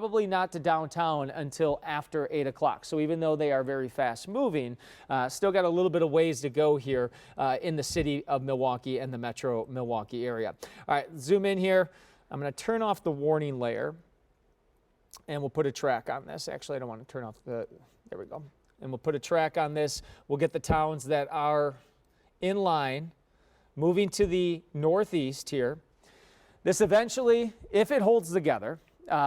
probably not to downtown until after 8 o'clock. So even though they are very fast moving, still got a little bit of ways to go here in the city of Milwaukee and the metro Milwaukee area. All right, zoom in here. I'm going to turn off the warning layer and we'll put a track on this. Actually, I don't want to turn off there we go. And we'll put a track on this. We'll get the towns that are in line, moving to the northeast here. This eventually, if it holds together,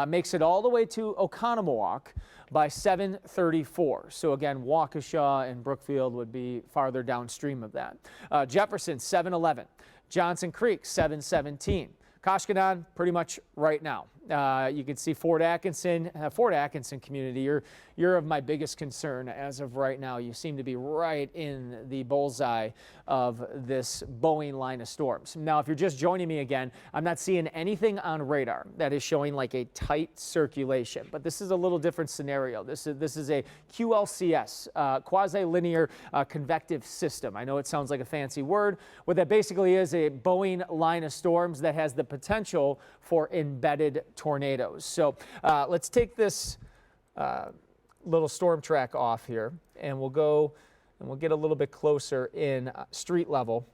makes it all the way to Oconomowoc by 7:34. So again, Waukesha and Brookfield would be farther downstream of that. Jefferson, 7:11. Johnson Creek, 7:17. Koshkonong, pretty much right now. You can see Fort Atkinson community. You're of my biggest concern as of right now. You seem to be right in the bullseye of this Boeing line of storms. Now, if you're just joining me again, I'm not seeing anything on radar that is showing like a tight circulation, but this is a little different scenario. This is a QLCS, quasi-linear convective system. I know it sounds like a fancy word. What that basically is a Boeing line of storms that has the potential for embedded tornadoes. So let's take this little storm track off here, and we'll go and we'll get a little bit closer in street level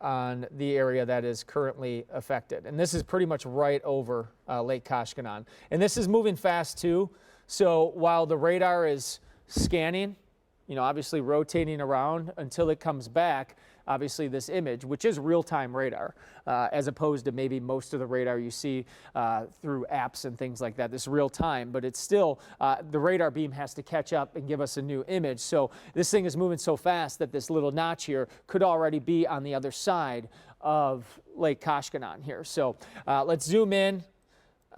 on the area that is currently affected. And this is pretty much right over Lake Koshkonong. And this is moving fast too. So while the radar is scanning, you know, obviously rotating around until it comes back, obviously this image, which is real-time radar, as opposed to maybe most of the radar you see through apps and things like that. This is real-time, but it's still, the radar beam has to catch up and give us a new image. So this thing is moving so fast that this little notch here could already be on the other side of Lake Koshkonong here. So let's zoom in.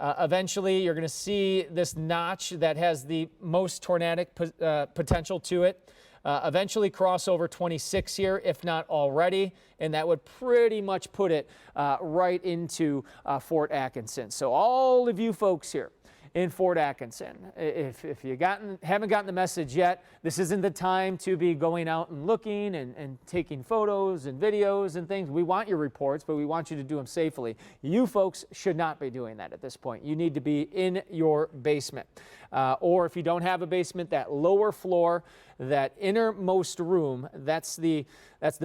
Eventually, you're going to see this notch that has the most tornadic potential to it. Eventually cross over 26 here, if not already, and that would pretty much put it right into Fort Atkinson. So all of you folks here in Fort Atkinson, if you haven't gotten the message yet, this isn't the time to be going out and looking and taking photos and videos and things. We want your reports, but we want you to do them safely. You folks should not be doing that at this point. You need to be in your basement. Or if you don't have a basement, that lower floor, that innermost room, that's the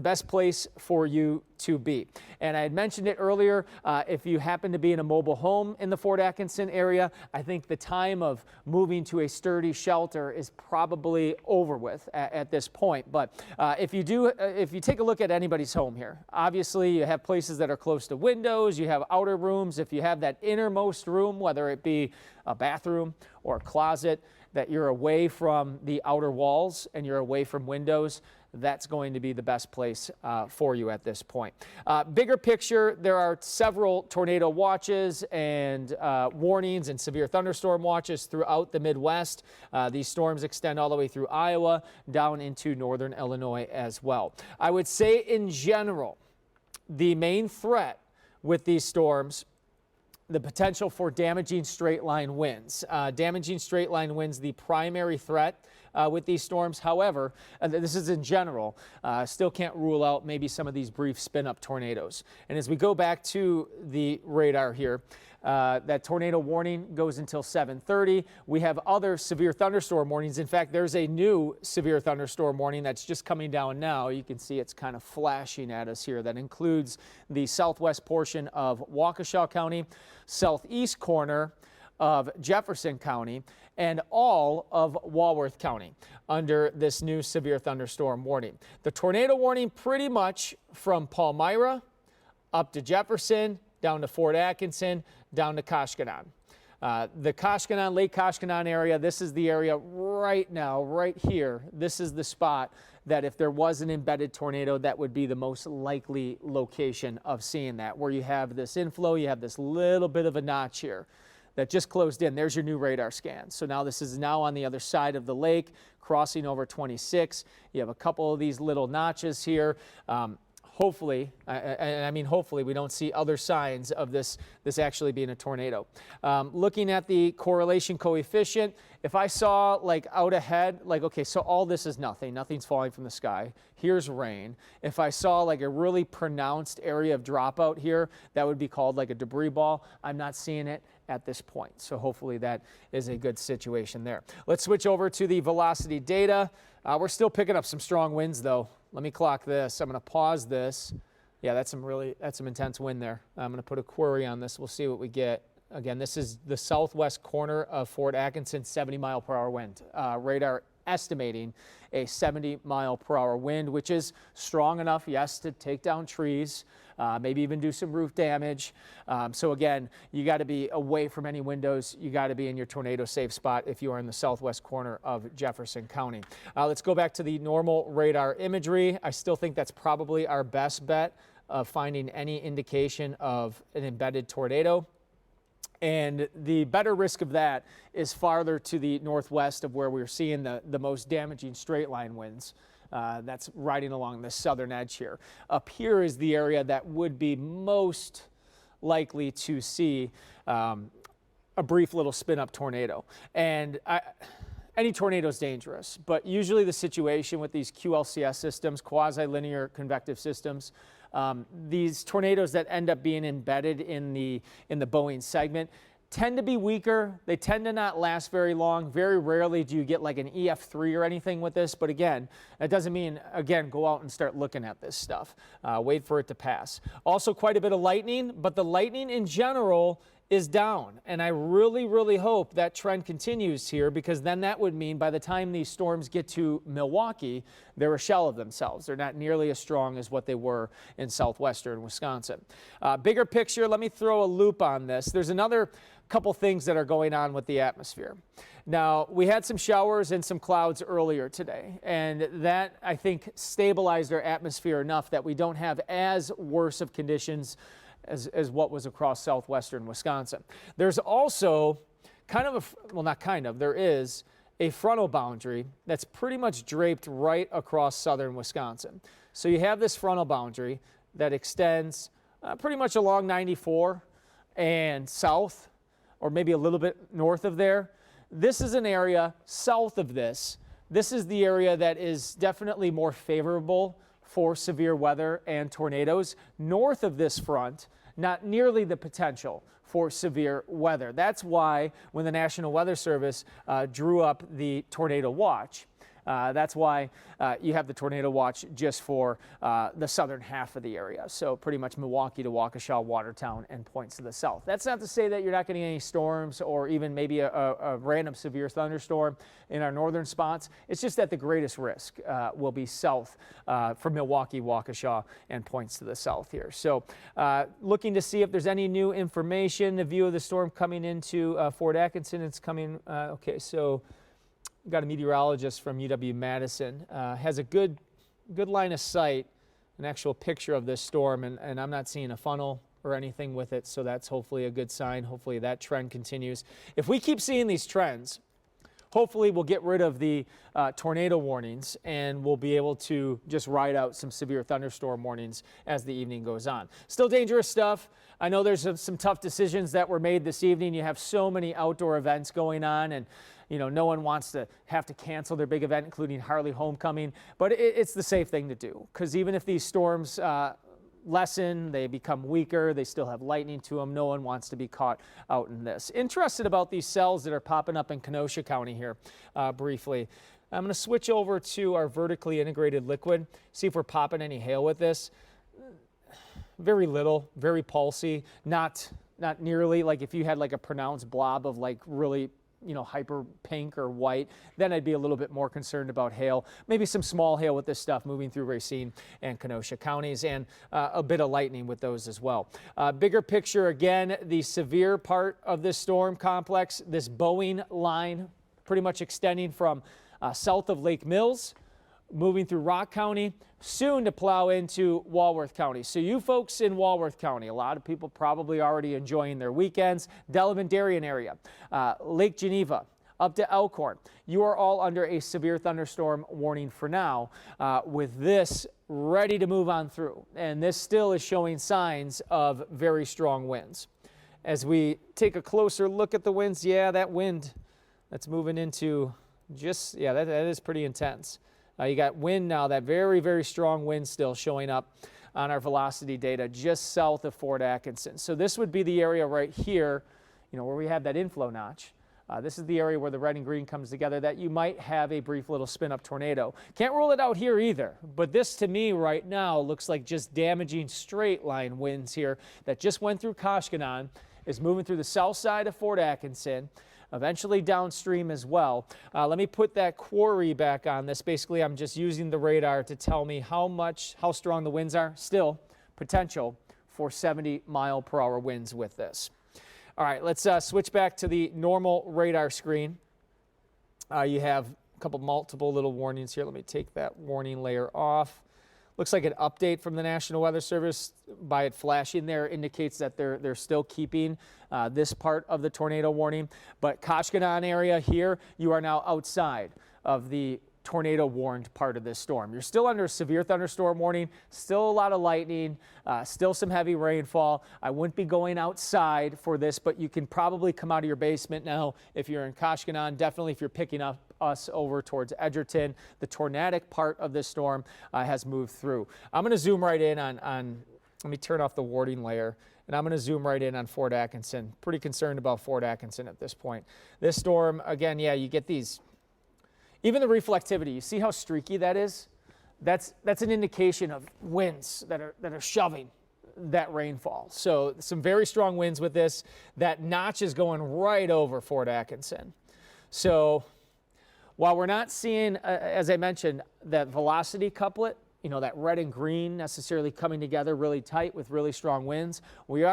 best place for you to be. And I had mentioned it earlier, if you happen to be in a mobile home in the Fort Atkinson area, I think the time of moving to a sturdy shelter is probably over with at this point. But if you take a look at anybody's home here, obviously you have places that are close to windows, you have outer rooms. If you have that innermost room, whether it be a bathroom or a closet, that you're away from the outer walls and you're away from windows, that's going to be the best place for you at this point. Bigger picture, there are several tornado watches and warnings and severe thunderstorm watches throughout the Midwest. These storms extend all the way through Iowa, down into northern Illinois as well. I would say in general, the main threat with these storms, the potential for damaging straight line winds. Damaging straight line winds, the primary threat with these storms. However, this is in general, still can't rule out maybe some of these brief spin-up tornadoes. And as we go back to the radar here, that tornado warning goes until 7:30. We have other severe thunderstorm warnings. In fact, there's a new severe thunderstorm warning that's just coming down now. You can see it's kind of flashing at us here. That includes the southwest portion of Waukesha County, southeast corner of Jefferson County, and all of Walworth County under this new severe thunderstorm warning. The tornado warning pretty much from Palmyra up to Jefferson, down to Fort Atkinson, down to Koshkonong. The Koshkonong, Lake Koshkonong area, this is the area right now, right here. This is the spot that if there was an embedded tornado, that would be the most likely location of seeing that, where you have this inflow, you have this little bit of a notch here that just closed in. There's your new radar scan. So now this is now on the other side of the lake, crossing over 26. You have a couple of these little notches here. Hopefully, and I mean hopefully, we don't see other signs of this actually being a tornado. Looking at the correlation coefficient, if I saw like out ahead, like, okay, so all this is nothing's falling from the sky. Here's rain. If I saw like a really pronounced area of dropout here, that would be called like a debris ball. I'm not seeing it at this point. So hopefully that is a good situation there. Let's switch over to the velocity data. We're still picking up some strong winds though. Let me clock this. I'm going to pause this. Yeah, that's some intense wind there. I'm going to put a query on this. We'll see what we get. Again, this is the southwest corner of Fort Atkinson, 70-mile-per-hour wind. Radar estimating a 70-mile-per-hour wind, which is strong enough, yes, to take down trees, maybe even do some roof damage. So again, you got to be away from any windows. You got to be in your tornado safe spot if you are in the southwest corner of Jefferson County. Let's go back to the normal radar imagery. I still think that's probably our best bet of finding any indication of an embedded tornado. And the better risk of that is farther to the northwest of where we're seeing the most damaging straight line winds. That's riding along the southern edge here. Up here is the area that would be most likely to see a brief little spin-up tornado. And any tornado is dangerous, but usually the situation with these QLCS systems, quasi-linear convective systems, these tornadoes that end up being embedded in the Boeing segment tend to be weaker. They tend to not last very long. Very rarely do you get like an EF3 or anything with this. But again, that doesn't mean, again, go out and start looking at this stuff. Wait for it to pass. Also quite a bit of lightning, but the lightning in general is down. And I really, really hope that trend continues here, because then that would mean by the time these storms get to Milwaukee, they're a shell of themselves. They're not nearly as strong as what they were in southwestern Wisconsin. Bigger picture, let me throw a loop on this. There's another couple things that are going on with the atmosphere. Now, we had some showers and some clouds earlier today, and that, I think, stabilized our atmosphere enough that we don't have as worse of conditions as what was across southwestern Wisconsin. There's also there is a frontal boundary that's pretty much draped right across southern Wisconsin. So you have this frontal boundary that extends pretty much along 94 and south, or maybe a little bit north of there. This is an area south of this. This is the area that is definitely more favorable for severe weather and tornadoes. North of this front, not nearly the potential for severe weather. That's why when the National Weather Service drew up the tornado watch, that's why you have the tornado watch just for the southern half of the area. So pretty much Milwaukee to Waukesha, Watertown, and points to the south. That's not to say that you're not getting any storms or even maybe a random severe thunderstorm in our northern spots. It's just that the greatest risk will be south from Milwaukee, Waukesha, and points to the south here. So looking to see if there's any new information. The view of the storm coming into Fort Atkinson. It's coming, okay, so got a meteorologist from UW-Madison, has a good line of sight, an actual picture of this storm, and I'm not seeing a funnel or anything with it, so that's hopefully a good sign. Hopefully that trend continues. If we keep seeing these trends, hopefully we'll get rid of the tornado warnings, and we'll be able to just ride out some severe thunderstorm warnings as the evening goes on. Still dangerous stuff. I know there's some tough decisions that were made this evening. You have so many outdoor events going on, and you know, no one wants to have to cancel their big event, including Harley Homecoming. But it's the safe thing to do, because even if these storms lessen, they become weaker, they still have lightning to them. No one wants to be caught out in this. Interested about these cells that are popping up in Kenosha County here briefly. I'm going to switch over to our vertically integrated liquid, see if we're popping any hail with this. Very little, very pulsy, not nearly like if you had like a pronounced blob of like really, you know, hyper pink or white, then I'd be a little bit more concerned about hail. Maybe some small hail with this stuff moving through Racine and Kenosha counties, and a bit of lightning with those as well. Bigger picture, again, the severe part of this storm complex, this Boeing line pretty much extending from south of Lake Mills, moving through Rock County, soon to plow into Walworth County. So you folks in Walworth County, a lot of people probably already enjoying their weekends. Delavan Darien area, Lake Geneva, up to Elkhorn. You are all under a severe thunderstorm warning for now, with this ready to move on through. And this still is showing signs of very strong winds. As we take a closer look at the winds, yeah, that wind that's moving into just, yeah, that is pretty intense. You got wind now, that very, very strong wind still showing up on our velocity data just south of Fort Atkinson. So this would be the area right here where we have that inflow notch. This is the area where the red and green comes together, that you might have a brief little spin-up tornado. Can't rule it out here either, but this to me right now looks like just damaging straight line winds here that just went through Koshkonong, is moving through the south side of Fort Atkinson, eventually downstream as well. Let me put that quarry back on this. Basically, I'm just using the radar to tell me how strong the winds are. Still potential for 70-mile-per-hour winds with this. All right, let's switch back to the normal radar screen. You have multiple little warnings here. Let me take that warning layer off. Looks like an update from the National Weather Service. By it flashing there indicates that they're still keeping this part of the tornado warning. But Koshkonong area here, you are now outside of the tornado warned part of this storm. You're still under a severe thunderstorm warning, still a lot of lightning, still some heavy rainfall. I wouldn't be going outside for this, but you can probably come out of your basement now if you're in Koshkonong. Definitely if you're picking up us over towards Edgerton. The tornadic part of this storm has moved through. I'm going to zoom right in on let me turn off the warning layer, and I'm going to zoom right in on Fort Atkinson. Pretty concerned about Fort Atkinson at this point. This storm, again, yeah, you get these. Even the reflectivity, you see how streaky that is? That's an indication of winds that are shoving that rainfall. So some very strong winds with this. That notch is going right over Fort Atkinson. So while we're not seeing, as I mentioned, that velocity couplet, that red and green necessarily coming together really tight with really strong winds, we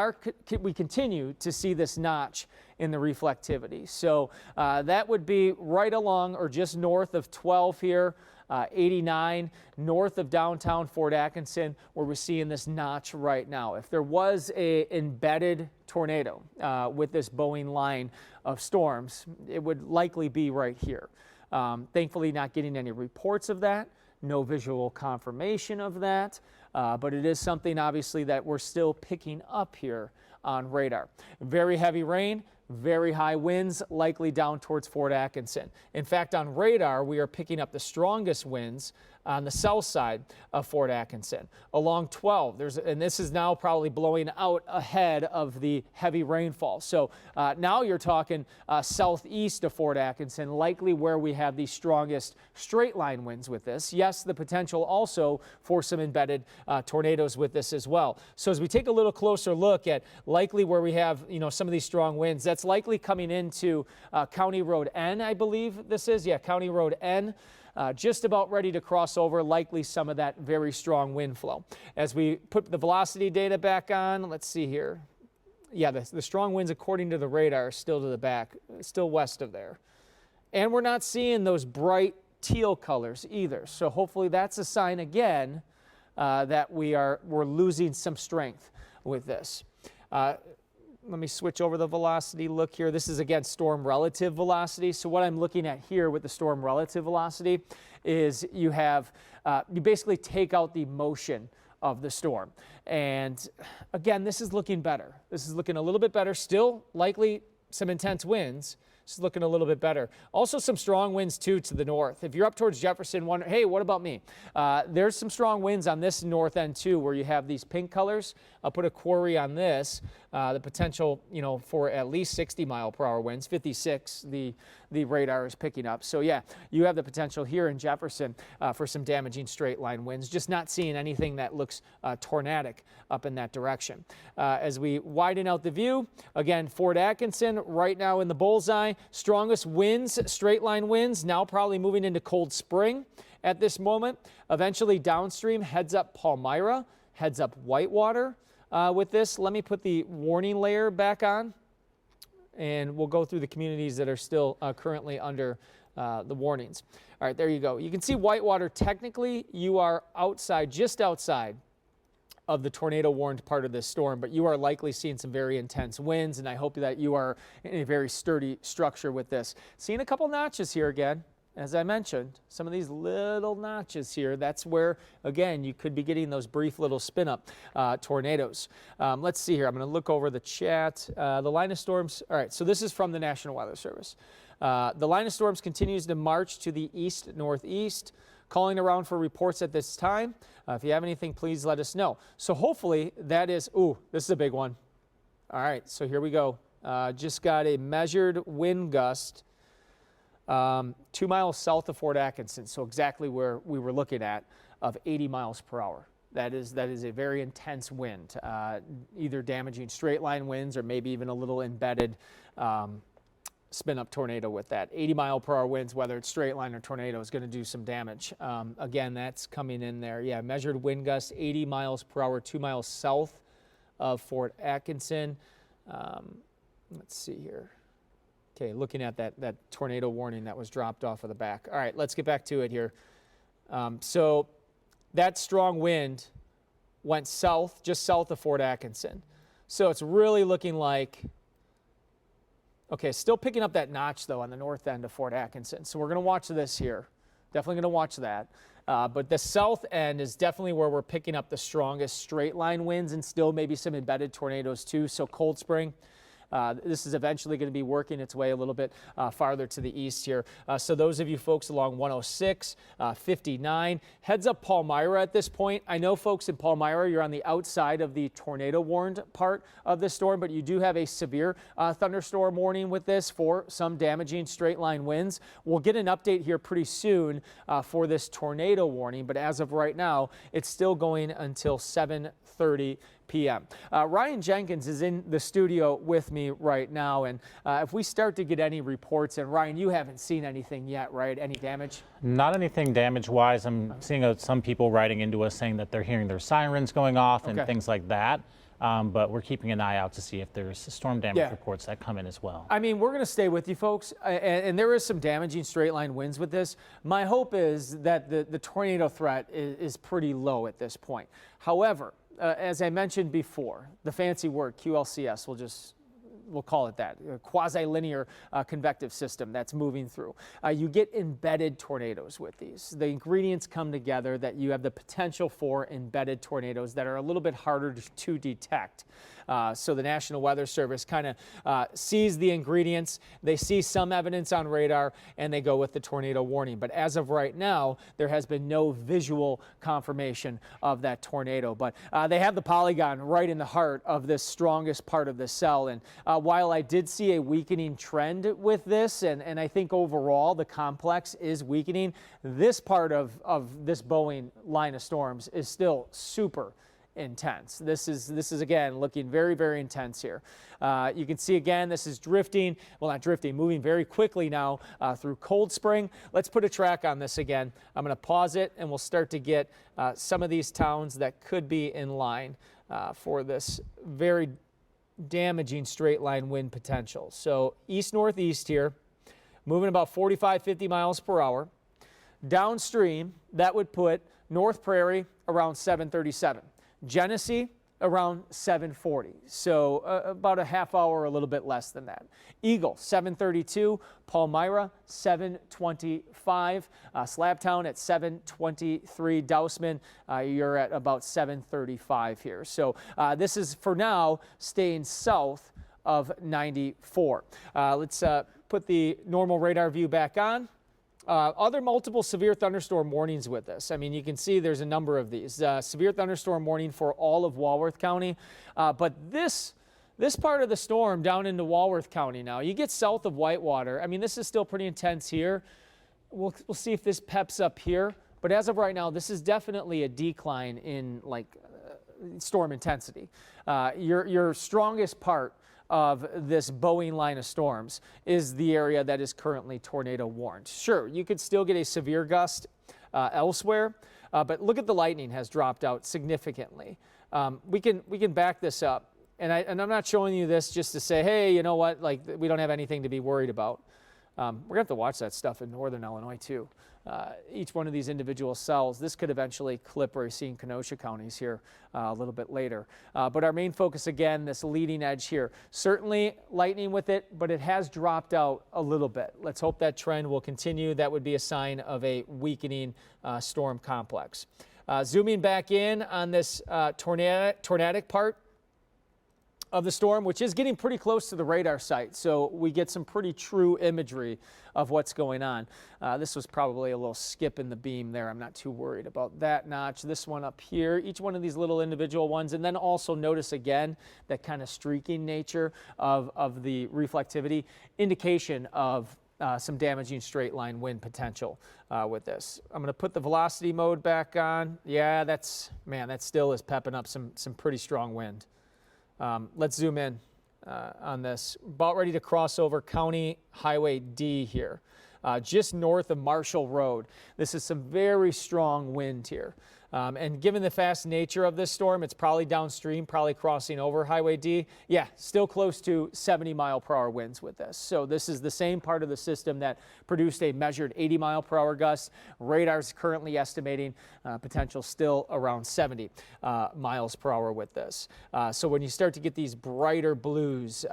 continue to see this notch in the reflectivity. So that would be right along or just north of 12 here, 89, north of downtown Fort Atkinson, where we're seeing this notch right now. If there was a embedded tornado with this Boeing line of storms, it would likely be right here. Thankfully, not getting any reports of that. No visual confirmation of that, but it is something obviously that we're still picking up here on radar. Very heavy rain, very high winds, likely down towards Fort Atkinson. In fact, on radar, we are picking up the strongest winds on the south side of Fort Atkinson. Along 12, and this is now probably blowing out ahead of the heavy rainfall. So now you're talking southeast of Fort Atkinson, likely where we have the strongest straight line winds with this. Yes, the potential also for some embedded tornadoes with this as well. So as we take a little closer look at likely where we have, some of these strong winds, that's likely coming into County Road N, I believe this is. Yeah, County Road N. Just about ready to cross over, likely some of that very strong wind flow. As we put the velocity data back on, let's see here. Yeah, the strong winds, according to the radar, are still to the back, still west of there. And we're not seeing those bright teal colors either. So hopefully that's a sign again that we're losing some strength with this. Let me switch over the velocity look here. This is, again, storm relative velocity. So what I'm looking at here with the storm relative velocity is you basically take out the motion of the storm. And again, this is looking better. This is looking a little bit better. Still likely some intense winds. It's looking a little bit better. Also some strong winds too to the north. If you're up towards Jefferson, wonder, hey, what about me? There's some strong winds on this north end too, where you have these pink colors. I'll put a quarry on this. The potential, for at least 60-mile-per-hour winds, 56 the radar is picking up. So yeah, you have the potential here in Jefferson for some damaging straight line winds. Just not seeing anything that looks tornadic up in that direction. As we widen out the view, again, Fort Atkinson right now in the bullseye. Strongest winds, straight line winds, now probably moving into Cold Spring at this moment. Eventually downstream, heads up Palmyra, heads up Whitewater. With this, let me put the warning layer back on, and we'll go through the communities that are still currently under the warnings. All right, there you go. You can see Whitewater, technically you are outside, just outside of the tornado warned part of this storm, but you are likely seeing some very intense winds, and I hope that you are in a very sturdy structure with this. Seeing a couple notches here again. As I mentioned, some of these little notches here, that's where, again, you could be getting those brief little spin-up tornadoes. Let's see here. I'm going to look over the chat. The line of storms. All right, so this is from the National Weather Service. The line of storms continues to march to the east-northeast. Calling around for reports at this time. If you have anything, please let us know. So hopefully that is, this is a big one. All right, so here we go. Just got a measured wind gust 2 miles south of Fort Atkinson, so exactly where we were looking at, of 80 miles per hour. That is a very intense wind, either damaging straight line winds or maybe even a little embedded spin-up tornado with that. 80-mile-per-hour winds, whether it's straight line or tornado, is going to do some damage. Again, that's coming in there. Yeah, measured wind gusts 80 miles per hour, 2 miles south of Fort Atkinson. Let's see here. Okay, looking at that tornado warning that was dropped off of the back. All right, let's get back to it here. So that strong wind went south, just south of Fort Atkinson. So it's really looking like, okay, still picking up that notch, though, on the north end of Fort Atkinson. So we're going to watch this here. Definitely going to watch that. But the south end is definitely where we're picking up the strongest straight line winds and still maybe some embedded tornadoes, too. So Cold Spring. This is eventually going to be working its way a little bit farther to the east here. So those of you folks along 106, 59, heads up Palmyra at this point. I know, folks, in Palmyra, you're on the outside of the tornado warned part of the storm, but you do have a severe thunderstorm warning with this for some damaging straight line winds. We'll get an update here pretty soon for this tornado warning, but as of right now, it's still going until 7:30 p.m. Ryan Jenkins is in the studio with me right now, and if we start to get any reports, and Ryan, you haven't seen anything yet, right? Any damage? Not anything damage-wise. I'm seeing some people writing into us saying that they're hearing their sirens going off and things like that. But we're keeping an eye out to see if there's storm damage reports that come in as well. I mean, we're going to stay with you folks, and there is some damaging straight line winds with this. My hope is that the tornado threat is pretty low at this point. However, as I mentioned before, the fancy word QLCS, we'll call it that, a quasi-linear convective system that's moving through. You get embedded tornadoes with these. The ingredients come together that you have the potential for embedded tornadoes that are a little bit harder to detect. So the National Weather Service kind of sees the ingredients, they see some evidence on radar, and they go with the tornado warning. But as of right now, there has been no visual confirmation of that tornado. But they have the polygon right in the heart of this strongest part of the cell. And while I did see a weakening trend with this, and I think overall the complex is weakening, this part of this Boeing line of storms is still super intense. This is again looking very, very intense here. You can see again, this is drifting, well, not drifting, moving very quickly now through Cold Spring. Let's put a track on this again. I'm going to pause it, and we'll start to get some of these towns that could be in line for this very damaging straight line wind potential. So east-northeast here, moving about 45, 50 miles per hour. Downstream, that would put North Prairie around 737. Genesee around 740, so about a half hour, a little bit less than that. Eagle 732, Palmyra 725, Slabtown at 723, Dousman you're at about 735 here. So this is for now staying south of 94. Let's put the normal radar view back on. Other multiple severe thunderstorm warnings with this. I mean, you can see there's a number of these. Severe thunderstorm warning for all of Walworth County. But this part of the storm down into Walworth County now, you get south of Whitewater. I mean, this is still pretty intense here. We'll see if this peps up here. But as of right now, this is definitely a decline in storm intensity. Your strongest part of this Boeing line of storms is the area that is currently tornado warned. Sure, you could still get a severe gust elsewhere, but look at the lightning has dropped out significantly. We can back this up, and I'm not showing you this just to say, hey, you know what, like we don't have anything to be worried about. We're gonna have to watch that stuff in northern Illinois too. Each one of these individual cells, this could eventually clip where you're seeing Kenosha counties here a little bit later. But our main focus again, this leading edge here, certainly lightning with it, but it has dropped out a little bit. Let's hope that trend will continue. That would be a sign of a weakening storm complex. Zooming back in on this tornadic part. of the storm, which is getting pretty close to the radar site. So we get some pretty true imagery of what's going on. This was probably a little skip in the beam there. I'm not too worried about that notch. This one up here, each one of these little individual ones. And then also notice again that kind of streaking nature of the reflectivity, indication of some damaging straight line wind potential with this. I'm going to put the velocity mode back on. Yeah, that still is pepping up some pretty strong wind. Let's zoom in on this. About ready to cross over County Highway D here, just north of Marshall Road. This is some very strong wind here. And given the fast nature of this storm, it's probably downstream, probably crossing over Highway D. Yeah, still close to 70-mile-per-hour winds with this. So this is the same part of the system that produced a measured 80-mile-per-hour gust. Radar's currently estimating potential still around 70 miles per hour with this. So when you start to get these brighter blues,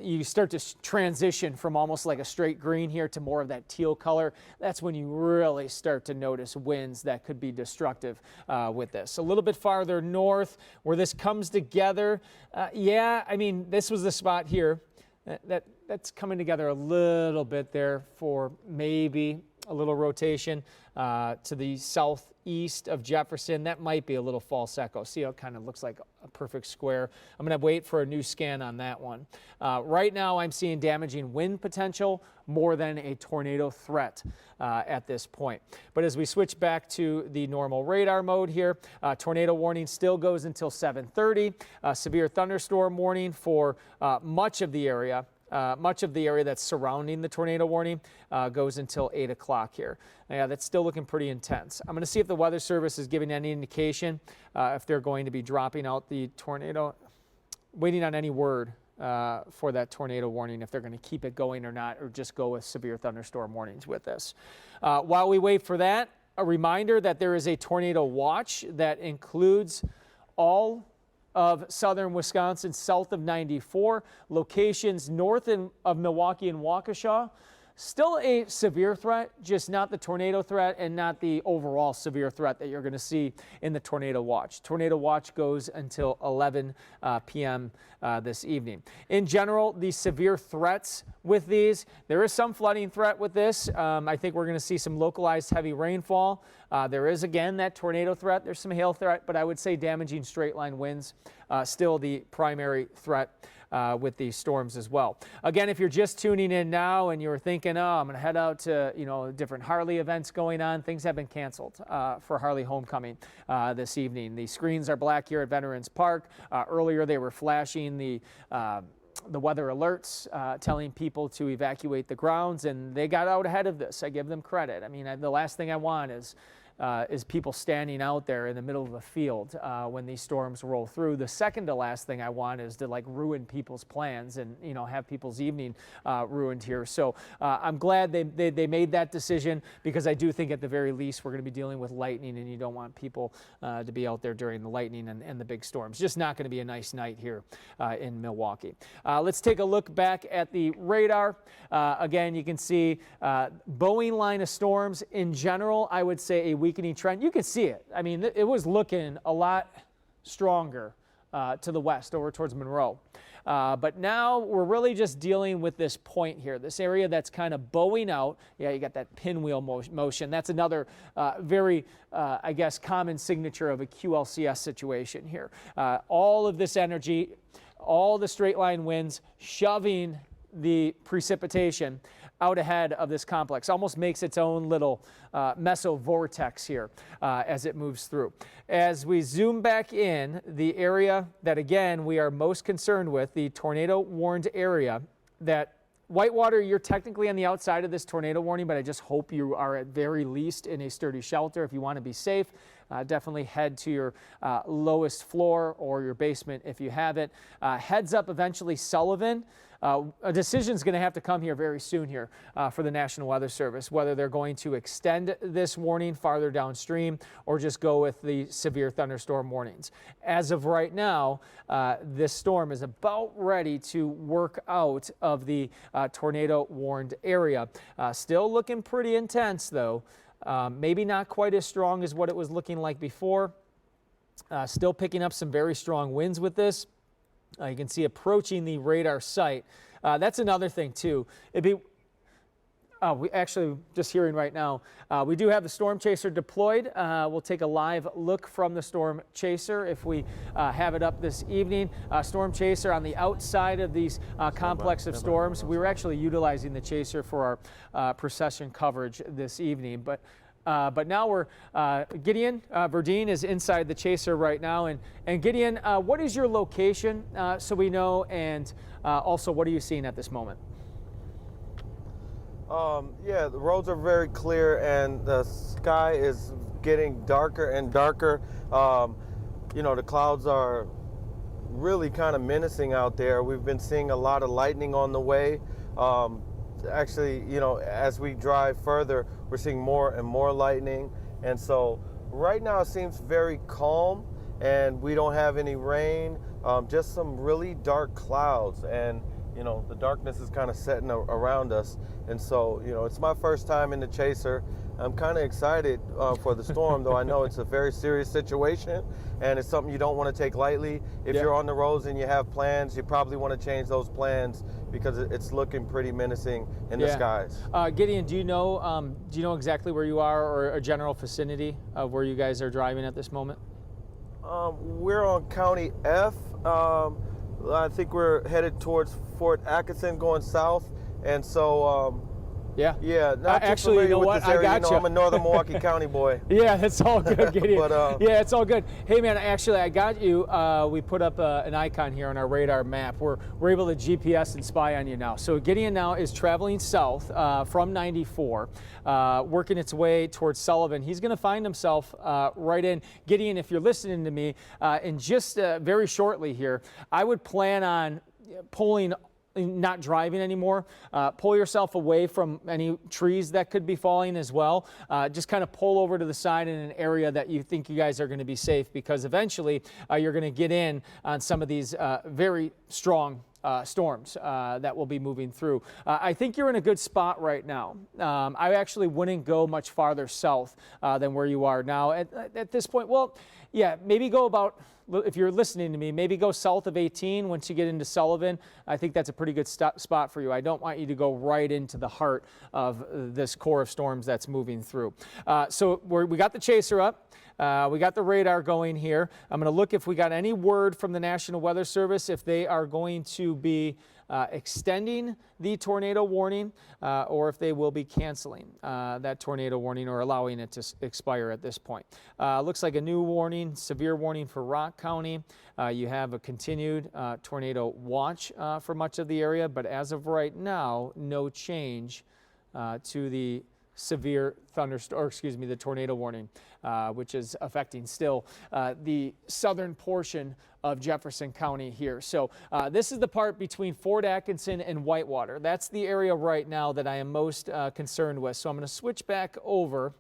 you start to transition from almost like a straight green here to more of that teal color. That's when you really start to notice winds that could be destructive with this. A little bit farther north where this comes together, yeah, I mean, this was the spot here. That's coming together a little bit there for maybe a little rotation to the southeast of Jefferson. That might be a little false echo. See how it kind of looks like a perfect square. I'm going to wait for a new scan on that one. Right now I'm seeing damaging wind potential more than a tornado threat at this point. But as we switch back to the normal radar mode here, tornado warning still goes until 7:30. Severe thunderstorm warning for much of the area. Much of the area that's surrounding the tornado warning goes until 8 o'clock here. Yeah, that's still looking pretty intense. I'm going to see if the Weather Service is giving any indication if they're going to be dropping out the tornado, waiting on any word for that tornado warning, if they're going to keep it going or not, or just go with severe thunderstorm warnings with this. While we wait for that, a reminder that there is a tornado watch that includes all of southern Wisconsin, south of 94, locations north of Milwaukee and Waukesha. Still a severe threat, just not the tornado threat and not the overall severe threat that you're going to see in the tornado watch. Tornado watch goes until 11 p.m. This evening. In general, the severe threats with these, there is some flooding threat with this. I think we're going to see some localized heavy rainfall. There is, again, that tornado threat. There's some hail threat, but I would say damaging straight line winds still the primary threat with these storms as well. Again, if you're just tuning in now and you're thinking, oh, I'm going to head out to different Harley events going on, things have been canceled for Harley Homecoming this evening. The screens are black here at Veterans Park. Earlier they were flashing the weather alerts telling people to evacuate the grounds, and they got out ahead of this. I give them credit. I mean, the last thing I want is people standing out there in the middle of a field when these storms roll through. The second to last thing I want is to ruin people's plans and have people's evening ruined here. So I'm glad they made that decision, because I do think at the very least we're going to be dealing with lightning, and you don't want people to be out there during the lightning and the big storms. Just not going to be a nice night here in Milwaukee. Let's take a look back at the radar. Again, you can see Boeing line of storms in general. I would say a weakening trend. You can see it. I mean, it was looking a lot stronger to the west over towards Monroe. But now we're really just dealing with this point here, this area that's kind of bowing out. Yeah, you got that pinwheel motion. That's another very, I guess, common signature of a QLCS situation here. All of this energy, all the straight line winds shoving the precipitation out ahead of this complex, almost makes its own little mesovortex here as it moves through. As we zoom back in, the area that, again, we are most concerned with, the tornado warned area, that Whitewater, you're technically on the outside of this tornado warning, but I just hope you are at very least in a sturdy shelter. If you want to be safe, definitely head to your lowest floor or your basement if you have it. Heads up, eventually Sullivan. A decision is going to have to come here very soon here for the National Weather Service, whether they're going to extend this warning farther downstream or just go with the severe thunderstorm warnings. As of right now, this storm is about ready to work out of the tornado warned area. Still looking pretty intense, though. Maybe not quite as strong as what it was looking like before. Still picking up some very strong winds with this. You can see approaching the radar site. That's another thing too. We actually, just hearing right now, we do have the Storm Chaser deployed. We'll take a live look from the Storm Chaser if we have it up this evening. Storm Chaser on the outside of these complex of storms. We were actually utilizing the Chaser for our procession coverage this evening. But now we're, Gideon Verdeen is inside the Chaser right now. And Gideon, what is your location so we know, and also what are you seeing at this moment? Yeah, the roads are very clear and the sky is getting darker and darker. You know, the clouds are really kind of menacing out there. We've been seeing a lot of lightning on the way. Actually, you know, as we drive further, we're seeing more and more lightning. And so right now it seems very calm and we don't have any rain, just some really dark clouds. And you know, the darkness is kind of setting around us. And so, you know, it's my first time in the Chaser. I'm kind of excited for the storm, though I know it's a very serious situation and it's something you don't want to take lightly. If you're on the roads and you have plans, you probably want to change those plans because it's looking pretty menacing in the skies. Gideon, do you know exactly where you are or a general vicinity of where you guys are driving at this moment? We're on County F. I think we're headed towards Fort Atkinson going south. And so, yeah, not too actually, you know with what? this area. I got you. I'm a Northern Milwaukee County boy. Yeah, that's all good, Gideon. But, yeah, it's all good. Hey, man, actually, I got you. We put up an icon here on our radar map. We're able to GPS and spy on you now. So Gideon now is traveling south from 94, working its way towards Sullivan. He's going to find himself right in. Gideon, if you're listening to me, in just very shortly here, I would plan on not driving anymore. Pull yourself away from any trees that could be falling as well. Just kind of pull over to the side in an area that you think you guys are going to be safe, because eventually you're going to get in on some of these very strong storms that will be moving through. I think you're in a good spot right now. I actually wouldn't go much farther south than where you are now at this point. Well, yeah, maybe go about, if you're listening to me, maybe go south of 18 once you get into Sullivan. I think that's a pretty good spot for you. I don't want you to go right into the heart of this core of storms that's moving through. So we got the Chaser up. We got the radar going here. I'm going to look if we got any word from the National Weather Service if they are going to be extending the tornado warning or if they will be canceling that tornado warning or allowing it to expire at this point. Looks like a new warning, severe warning for Rock County. You have a continued tornado watch for much of the area, but as of right now, no change to the severe thunderstorm, or excuse me, the tornado warning, which is affecting still the southern portion of Jefferson County here. So this is the part between Fort Atkinson and Whitewater. That's the area right now that I am most concerned with. So I'm going to switch back over.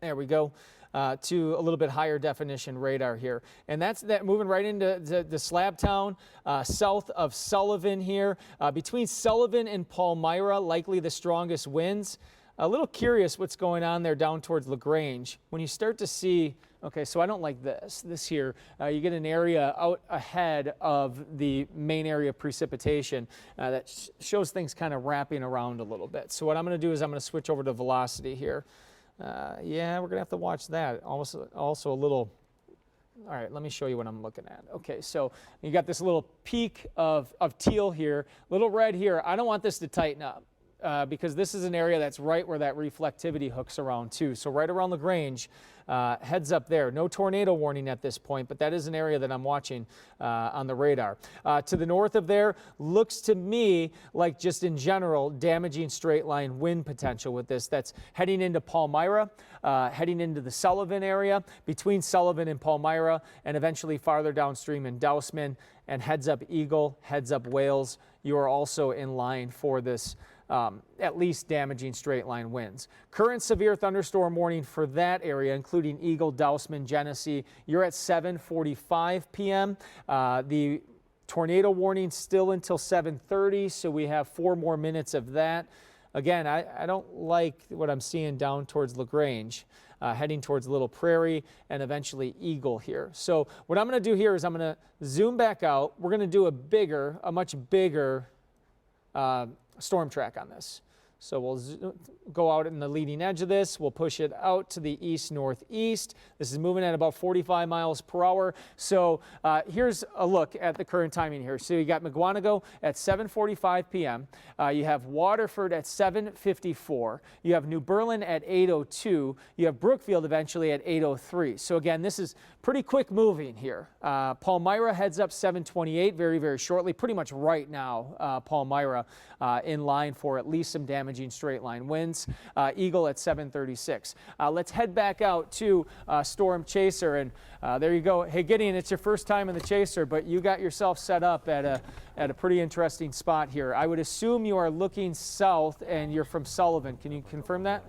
There we go. To a little bit higher definition radar here. And that's that moving right into the Slab Town, south of Sullivan here. Between Sullivan and Palmyra, likely the strongest winds. A little curious what's going on there down towards LaGrange. When you start to see, okay, so I don't like this here. You get an area out ahead of the main area of precipitation that shows things kind of wrapping around a little bit. So what I'm going to do is I'm going to switch over to velocity here. Yeah, we're going to have to watch that. Also a little, all right, let me show you what I'm looking at. Okay, so you got this little peak of teal here, little red here. I don't want this to tighten up because this is an area that's right where that reflectivity hooks around too. So right around LaGrange, heads up there. No tornado warning at this point, but that is an area that I'm watching on the radar. To the north of there, looks to me like just in general damaging straight line wind potential with this. That's heading into Palmyra, heading into the Sullivan area, between Sullivan and Palmyra, and eventually farther downstream in Dousman, and heads up Eagle, heads up Wales. You are also in line for this at least damaging straight line winds. Current severe thunderstorm warning for that area, including Eagle, Dousman, Genesee, you're at 7:45 p.m. The tornado warning still until 7:30, so we have 4 more minutes of that. Again, I don't like what I'm seeing down towards LaGrange. heading towards Little Prairie and eventually Eagle here. So what I'm going to do here is I'm going to zoom back out. We're going to do a much bigger storm track on this. So we'll go out in the leading edge of this. We'll push it out to the east-northeast. This is moving at about 45 miles per hour. So here's a look at the current timing here. So you got McGuanago at 7:45 p.m. You have Waterford at 7:54. You have New Berlin at 8:02. You have Brookfield eventually at 8:03. So again, this is pretty quick moving here. Palmyra heads up 7:28 very, very shortly. Pretty much right now, Palmyra in line for at least some damaging straight line winds. Eagle at 7:36. Let's head back out to Storm Chaser, and there you go. Hey Gideon, it's your first time in the Chaser, but you got yourself set up at a pretty interesting spot here. I would assume you are looking south and you're from Sullivan. Can you confirm that?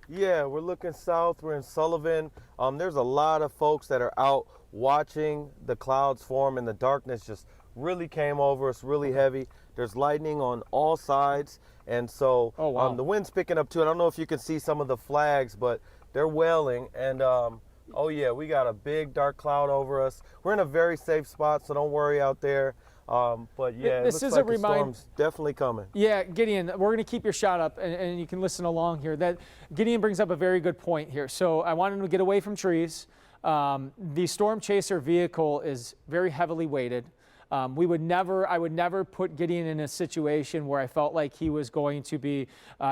Yeah, we're looking south. We're in Sullivan. There's a lot of folks that are out watching the clouds form, and the darkness just really came over us really heavy. There's lightning on all sides, and so the wind's picking up too. I don't know if you can see some of the flags, but they're wailing, and oh yeah, we got a big dark cloud over us. We're in a very safe spot, so don't worry out there. But yeah, this is a reminder. Storm's definitely coming. Yeah, Gideon, we're going to keep your shot up, and you can listen along here. That Gideon brings up a very good point here. So I wanted to get away from trees. The Storm Chaser vehicle is very heavily weighted. I would never put Gideon in a situation where I felt like he was going to be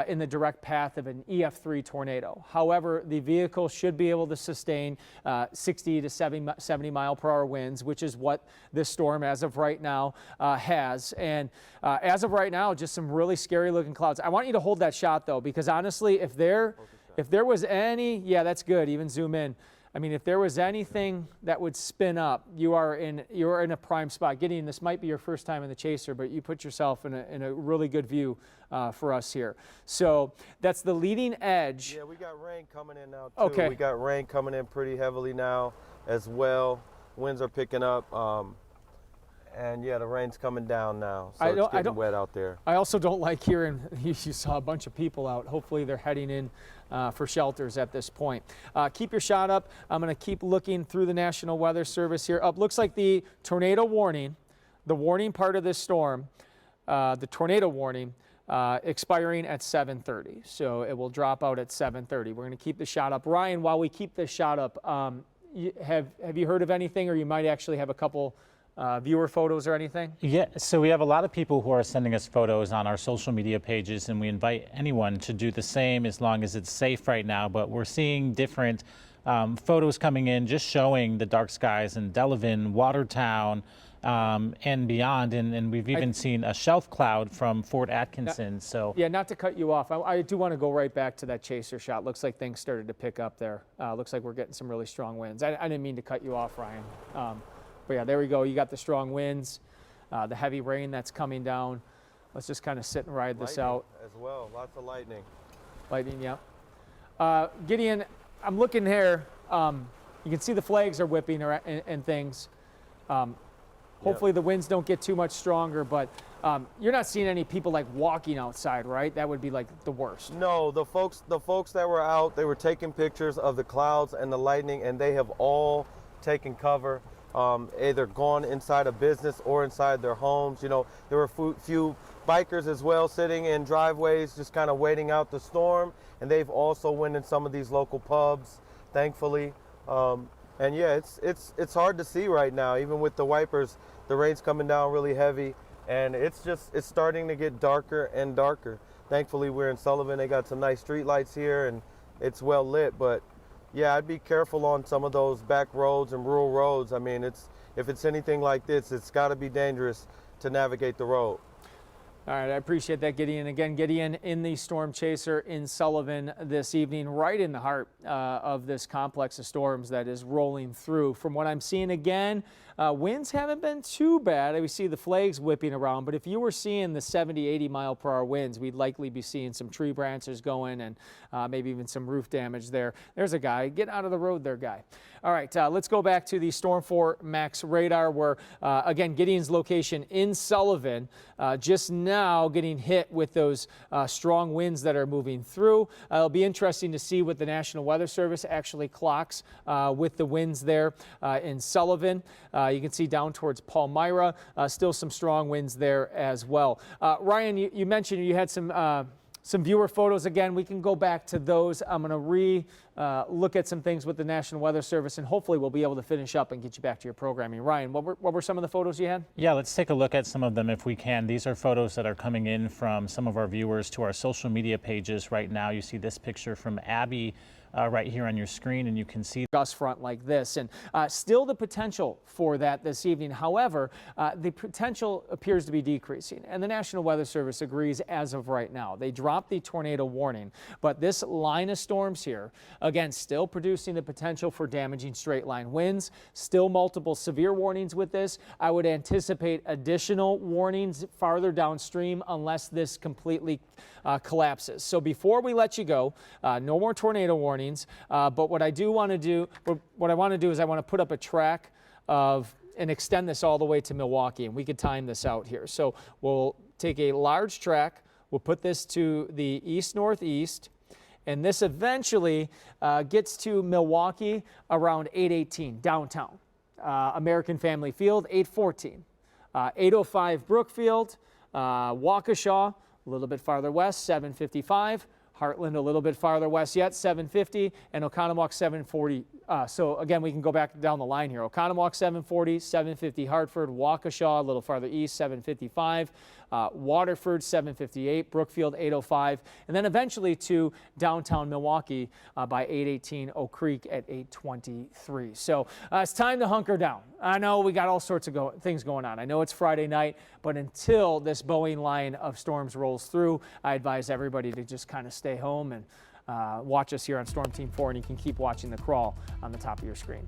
in the direct path of an EF3 tornado. However, the vehicle should be able to sustain 60 to 70 mile per hour winds, which is what this storm as of right now has. And as of right now, just some really scary looking clouds. I want you to hold that shot though, because honestly, if there was any, yeah, that's good, even zoom in. I mean, if there was anything that would spin up, you're in a prime spot. Gideon, this might be your first time in the Chaser, but you put yourself in a really good view for us here. So that's the leading edge. Yeah, we got rain coming in now too. Okay. We got rain coming in pretty heavily now as well. Winds are picking up. And yeah, the rain's coming down now, so it's getting wet out there. I also don't like hearing, you saw a bunch of people out. Hopefully they're heading in for shelters at this point. Keep your shot up. I'm going to keep looking through the National Weather Service here. Up looks like the tornado warning, the warning part of this storm, the tornado warning, expiring at 7:30. So it will drop out at 7:30. We're going to keep the shot up. Ryan, while we keep this shot up, have you heard of anything, or you might actually have a couple viewer photos or anything? Yeah, so we have a lot of people who are sending us photos on our social media pages, and we invite anyone to do the same as long as it's safe right now. But we're seeing different photos coming in just showing the dark skies in Delavan, Watertown, and beyond, and we've even seen a shelf cloud from Fort Atkinson. So yeah, not to cut you off, I do want to go right back to that Chaser shot. Looks like things started to pick up there. Looks like we're getting some really strong winds. I didn't mean to cut you off, Ryan. But yeah, there we go. You got the strong winds, the heavy rain that's coming down. Let's just kind of sit and ride this out. As well, lots of lightning. Lightning, yeah. Gideon, I'm looking here. You can see the flags are whipping and things. Hopefully the winds don't get too much stronger, but you're not seeing any people like walking outside, right? That would be like the worst. No, the folks that were out, they were taking pictures of the clouds and the lightning, and they have all taken cover. Either gone inside a business or inside their homes. You know, there were few bikers as well sitting in driveways just kind of waiting out the storm, and they've also went in some of these local pubs, thankfully. And yeah, it's hard to see right now, even with the wipers. The rain's coming down really heavy, and it's starting to get darker and darker. Thankfully, we're in Sullivan. They got some nice street lights here, and it's well lit, but yeah, I'd be careful on some of those back roads and rural roads. I mean, if it's anything like this, it's got to be dangerous to navigate the road. All right, I appreciate that, Gideon. Again, Gideon in the Storm Chaser in Sullivan this evening, right in the heart of this complex of storms that is rolling through. From what I'm seeing again, Winds haven't been too bad. We see the flags whipping around, but if you were seeing the 70, 80 mile per hour winds, we'd likely be seeing some tree branches going and maybe even some roof damage there. There's a guy. Get out of the road there, guy. All right, let's go back to the Storm 4 Max radar where, again, Gideon's location in Sullivan just now getting hit with those strong winds that are moving through. It'll be interesting to see what the National Weather Service actually clocks with the winds there in Sullivan. You can see down towards Palmyra, still some strong winds there as well. Ryan, you mentioned you had some viewer photos. Again, we can go back to those. I'm going to look at some things with the National Weather Service, and hopefully we'll be able to finish up and get you back to your programming. Ryan, what were some of the photos you had? Yeah, let's take a look at some of them if we can. These are photos that are coming in from some of our viewers to our social media pages right now. You see this picture from Abby right here on your screen, and you can see gust front like this, and still the potential for that this evening. However, the potential appears to be decreasing, and the National Weather Service agrees as of right now. They dropped the tornado warning, but this line of storms here, again, still producing the potential for damaging straight line winds, still multiple severe warnings with this. I would anticipate additional warnings farther downstream unless this completely collapses. So before we let you go, no more tornado warnings. But what I want to do is I want to put up a track and extend this all the way to Milwaukee, and we could time this out here. So we'll take a large track, we'll put this to the east-northeast, and this eventually gets to Milwaukee around 8:18 downtown. American Family Field, 8:14. 8:05 Brookfield, Waukesha, a little bit farther west, 7:55. Heartland a little bit farther west yet, 7:50, and Oconomowoc 7:40. So again, we can go back down the line here. Oconomowoc 7:40, 7:50 Hartford, Waukesha a little farther east, 7:55, Waterford 7:58, Brookfield 8:05, and then eventually to downtown Milwaukee by 8:18, Oak Creek at 8:23. So it's time to hunker down. I know we got all sorts of things going on. I know it's Friday night, but until this Boeing line of storms rolls through, I advise everybody to just kind of stay home and watch us here on Storm Team 4, and you can keep watching the crawl on the top of your screen.